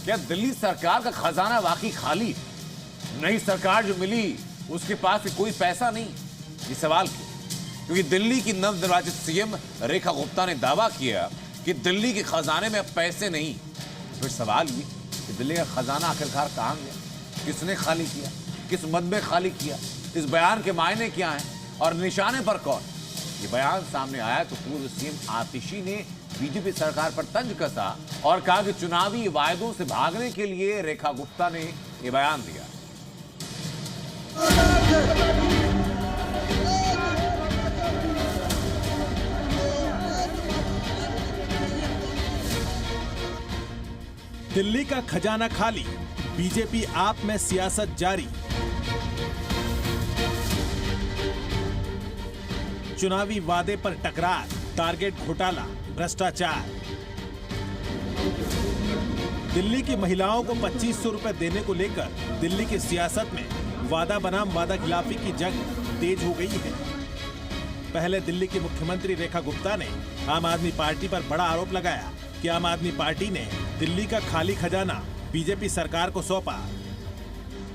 क्या दिल्ली सरकार का खजाना वाकई खाली? नई सरकार जो मिली उसके पास कोई पैसा नहीं? ये सवाल क्यों? क्योंकि दिल्ली की नवनिर्वाचित सीएम रेखा गुप्ता ने दावा किया कि दिल्ली के खजाने में अब पैसे नहीं। फिर सवाल ये कि दिल्ली का खजाना आखिरकार कहां गया? किसने खाली किया? किस मद में खाली किया? इस बयान के मायने क्या हैं और निशाने पर कौन? ये बयान सामने आया तो पूर्व सीएम आतिशी ने बीजेपी सरकार पर तंज कसा और कहा कि चुनावी वायदों से भागने के लिए रेखा गुप्ता ने यह बयान दिया। दिल्ली का खजाना खाली, बीजेपी आप में सियासत जारी। चुनावी वादे पर टकरार, टारगेट घोटाला, भ्रष्टाचार। दिल्ली की महिलाओं को 2500 रुपए देने को लेकर दिल्ली की सियासत में वादा बनाम वादा खिलाफी की जंग तेज हो गई है। पहले दिल्ली की मुख्यमंत्री रेखा गुप्ता ने आम आदमी पार्टी पर बड़ा आरोप लगाया कि आम आदमी पार्टी ने दिल्ली का खाली खजाना बीजेपी सरकार को सौंपा।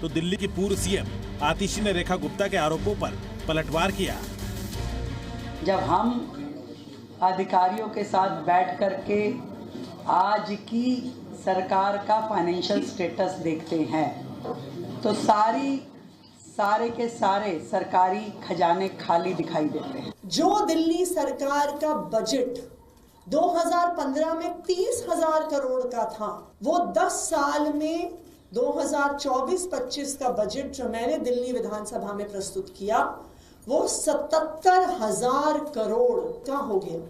तो दिल्ली की पूर्व सीएम आतिशी ने रेखा गुप्ता के आरोपों पर पलटवार किया। जब हम अधिकारियों के साथ बैठ करके आज की सरकार का फाइनेंशियल स्टेटस देखते हैं तो सारे के सारे सरकारी खजाने खाली दिखाई देते हैं। जो दिल्ली सरकार का बजट 2015 में 30,000 करोड़ का था, वो 10 साल में 2024-25 का बजट जो मैंने दिल्ली विधानसभा में प्रस्तुत किया वो 77,000 करोड़ का हो गया।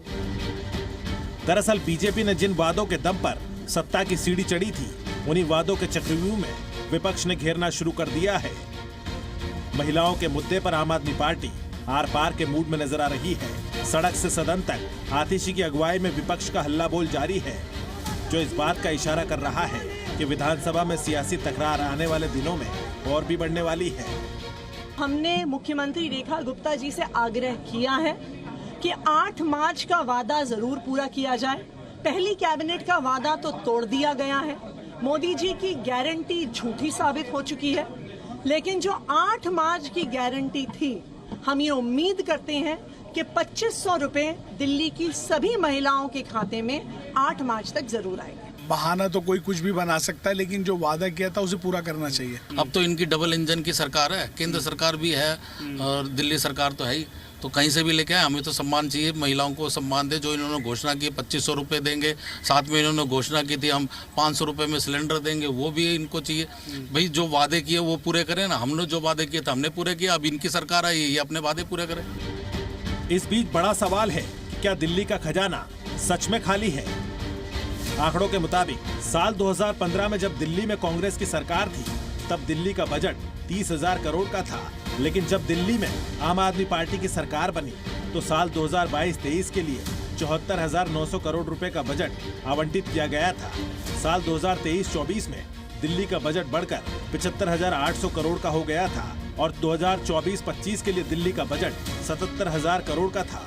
दरअसल बीजेपी ने जिन वादों के दम पर सत्ता की सीढ़ी चढ़ी थी, उन्हीं वादों के चक्रव्यूह में विपक्ष ने घेरना शुरू कर दिया है। महिलाओं के मुद्दे पर आम आदमी पार्टी आर पार के मूड में नजर आ रही है। सड़क से सदन तक आतिशी की अगुवाई में विपक्ष का हल्ला बोल जारी है, जो इस बात का इशारा कर रहा है कि विधानसभा में सियासी तकरार आने वाले दिनों में और भी बढ़ने वाली है। हमने मुख्यमंत्री रेखा गुप्ता जी से आग्रह किया है कि 8 मार्च का वादा जरूर पूरा किया जाए। पहली कैबिनेट का वादा तो तोड़ दिया गया है। मोदी जी की गारंटी झूठी साबित हो चुकी है, लेकिन जो 8 मार्च की गारंटी थी, हम ये उम्मीद करते हैं कि 2500 रुपए दिल्ली की सभी महिलाओं के खाते में 8 मार्च तक जरूर आएंगे। बहाना तो कोई कुछ भी बना सकता है, लेकिन जो वादा किया था उसे पूरा करना चाहिए। अब तो इनकी डबल इंजन की सरकार है, केंद्र सरकार भी है और दिल्ली सरकार तो है ही, तो कहीं से भी लेके आए। हमें तो सम्मान चाहिए, महिलाओं को सम्मान दे। जो इन्होंने घोषणा की 2500 रुपये देंगे, साथ में इन्होंने घोषणा की थी हम 500 रुपये में सिलेंडर देंगे, वो भी इनको चाहिए। भाई जो वादे किए वो पूरे करें ना। हमने जो वादे किए थे हमने पूरे किया, अब इनकी सरकार आई, ये अपने वादे पूरे करें। इस बीच बड़ा सवाल है कि क्या दिल्ली का खजाना सच में खाली है? आंकड़ों के मुताबिक साल 2015 में जब दिल्ली में कांग्रेस की सरकार थी, तब दिल्ली का बजट 30,000 करोड़ का था। लेकिन जब दिल्ली में आम आदमी पार्टी की सरकार बनी तो साल 2022-23 के लिए 74,900 करोड़ रुपए का बजट आवंटित किया गया था। साल 2023-24 में दिल्ली का बजट बढ़कर 75,800 करोड़ का हो गया था और 2024-25 के लिए दिल्ली का बजट 77,000 करोड़ का था।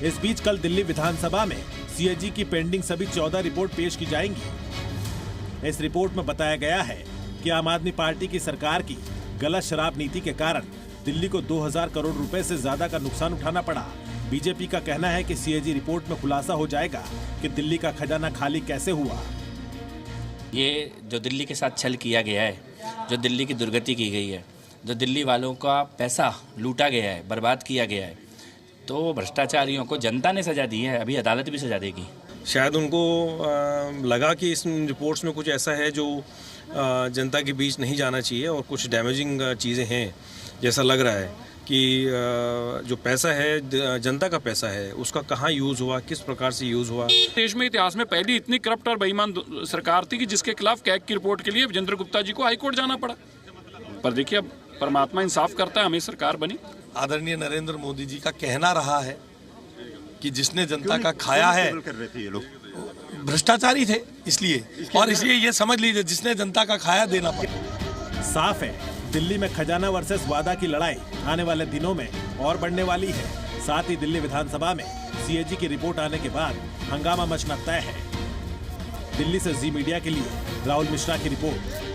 इस बीच कल दिल्ली विधानसभा में सीएजी की पेंडिंग सभी 14 रिपोर्ट पेश की जाएंगी। इस रिपोर्ट में बताया गया है कि आम आदमी पार्टी की सरकार की गलत शराब नीति के कारण दिल्ली को 2,000 करोड़ रुपए से ज्यादा का नुकसान उठाना पड़ा। बीजेपी का कहना है कि सीएजी रिपोर्ट में खुलासा हो जाएगा कि दिल्ली का खजाना खाली कैसे हुआ। ये जो दिल्ली के साथ छल किया गया है, जो दिल्ली की दुर्गति की गई है, जो दिल्ली वालों का पैसा लूटा गया है, बर्बाद किया गया है, तो भ्रष्टाचारियों को जनता ने सजा दी है, अभी अदालत भी सजा देगी। शायद उनको लगा कि इस रिपोर्ट्स में कुछ ऐसा है जो जनता के बीच नहीं जाना चाहिए और कुछ डैमेजिंग चीज़ें हैं। जैसा लग रहा है कि जो पैसा है, जनता का पैसा है, उसका कहाँ यूज़ हुआ, किस प्रकार से यूज़ हुआ। देश में इतिहास में पहली इतनी करप्ट और बेईमान सरकार थी कि जिसके खिलाफ कैग की रिपोर्ट के लिए विजेंद्र गुप्ता जी को हाईकोर्ट जाना पड़ा। पर देखिए अब परमात्मा इंसाफ करता है, हमें सरकार बनी। आदरणीय नरेंद्र मोदी जी का कहना रहा है कि जिसने जनता का खाया है, भ्रष्टाचारी थे इसलिए, और इसलिए ये समझ लीजिए जिसने जनता का खाया देना पड़ा। साफ है दिल्ली में खजाना वर्सेस वादा की लड़ाई आने वाले दिनों में और बढ़ने वाली है। साथ ही दिल्ली विधानसभा में सीएजी की रिपोर्ट आने के बाद हंगामा मचना तय है। दिल्ली से जी मीडिया के लिए राहुल मिश्रा की रिपोर्ट।